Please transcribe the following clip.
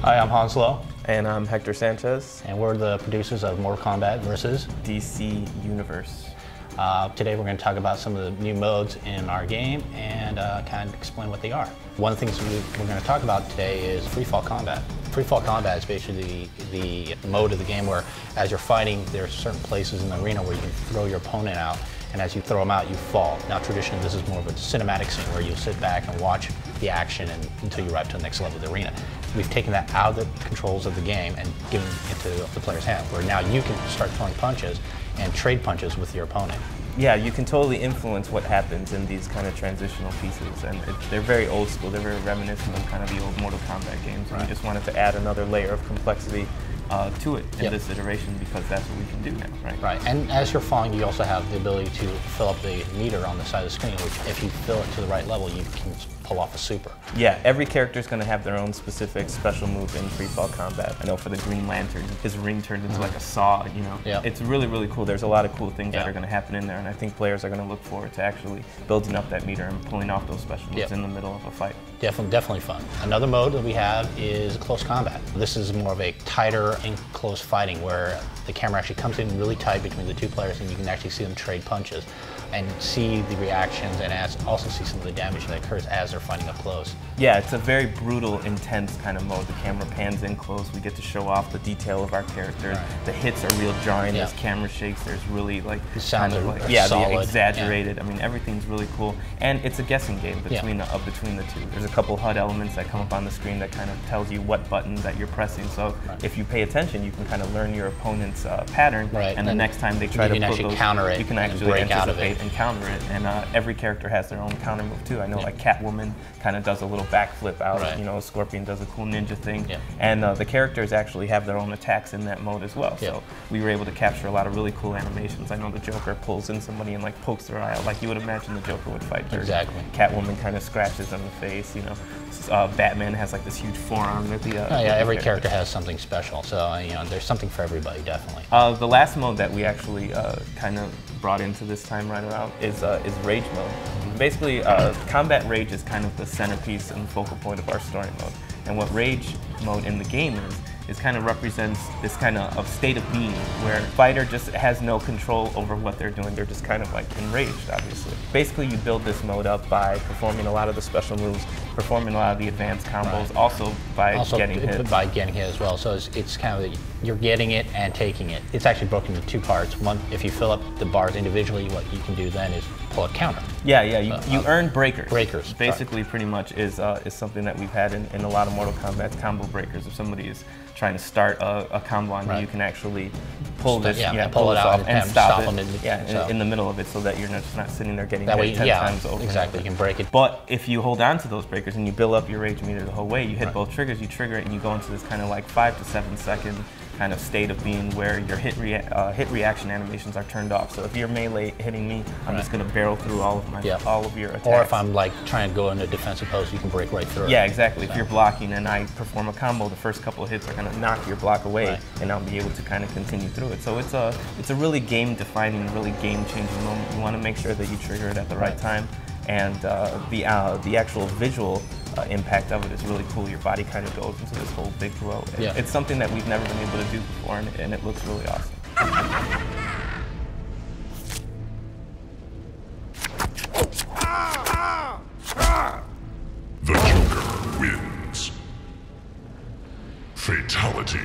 Hi, I'm Hanslo, And I'm Hector Sanchez. and we're the producers of Mortal Kombat versus DC Universe. Today we're going to talk about some of the new modes in our game and kind of explain what they are. One of the things we're going to talk about today is freefall combat. Freefall combat is basically the mode of the game where as you're fighting, there are certain places in the arena where you can throw your opponent out, and as you throw them out, you fall. Now traditionally this is more of a cinematic scene where you sit back and watch the action until you arrive to the next level of the arena. We've taken that out of the controls of the game and given it into the player's hand, where now you can start throwing punches and trade punches with your opponent. Yeah, you can totally influence what happens in these kind of transitional pieces, and they're very old school. They're very reminiscent of kind of the old Mortal Kombat games. And we just wanted to add another layer of complexity to it in this iteration because that's what we can do now, right? Right, and as you're falling, you also have the ability to fill up the meter on the side of the screen, which if you fill it to the right level, you can pull off a super. Yeah, every character is going to have their own specific special move in freefall combat. I know for the Green Lantern, his ring turned into like a saw, you know? Yeah. It's really, really cool. There's a lot of cool things that are going to happen in there, and I think players are going to look forward to actually building up that meter and pulling off those special moves in the middle of a fight. Definitely fun. Another mode that we have is close combat. This is more of a tighter and close fighting where the camera actually comes in really tight between the two players and you can actually see them trade punches and see the reactions and also see some of the damage that occurs as they're fighting up close. Yeah, it's a very brutal, intense kind of mode. The camera pans in close. We get to show off the detail of our characters. Right. The hits are real jarring. There's camera shakes. There's really like the sounds kind of like, solid. The exaggerated. I mean, everything's really cool, and it's a guessing game between the two. There's a couple HUD elements that come up on the screen that kind of tells you what button that you're pressing. So if you pay attention, you can kind of learn your opponent's pattern, and the next time they try to put those, counter it, you can actually break out of it and counter it. And every character has their own counter move too. I know like Catwoman kind of does a little backflip out. You know, Scorpion does a cool ninja thing. And the characters actually have their own attacks in that mode as well. So we were able to capture a lot of really cool animations. I know the Joker pulls in somebody and like pokes their eye out like you would imagine the Joker would fight dirty. Exactly. Catwoman kind of scratches on the face, you know. Batman has like this huge forearm that the every character has something special, so you know there's something for everybody, definitely. The last mode that we actually kind of brought into this time right around is Rage mode. Basically, Combat Rage is kind of the centerpiece and focal point of our story mode. And what Rage mode in the game is kind of represents this kind of state of being where the fighter just has no control over what they're doing. They're just kind of like enraged, obviously. Basically, you build this mode up by performing a lot of the special moves, performing a lot of the advanced combos, also by getting hit. By getting hit as well. So it's kind of you're getting it and taking it. It's actually broken into two parts. One, if you fill up the bars individually, what you can do then is pull a counter. Yeah, you earn breakers. Breakers. Basically, pretty much is something that we've had in a lot of Mortal Kombat, combo breakers. If somebody is trying to start a combo on you, you can actually pull this, pull it out and stop them in the middle of it, so that you're just not sitting there getting hit 10 times over. Exactly, you can break it. But if you hold on to those breakers and you build up your rage meter the whole way, you hit both triggers, you trigger it, and you go into this kind of like 5 to 7 second kind of state of being where your hit reaction animations are turned off. So if you're melee hitting me, I'm just going to barrel through all of your attacks. Or if I'm like trying to go into a defensive pose, you can break right through it. Yeah, exactly. If you're blocking and I perform a combo, the first couple of hits are going to knock your block away, and I'll be able to kind of continue through it. So it's a really game-defining, really game-changing moment. You want to make sure that you trigger it at the right time, and the actual visual impact of it is really cool. Your body kind of goes into this whole big glow. It's something that we've never been able to do before, and it looks really awesome. The Joker wins. Fatality.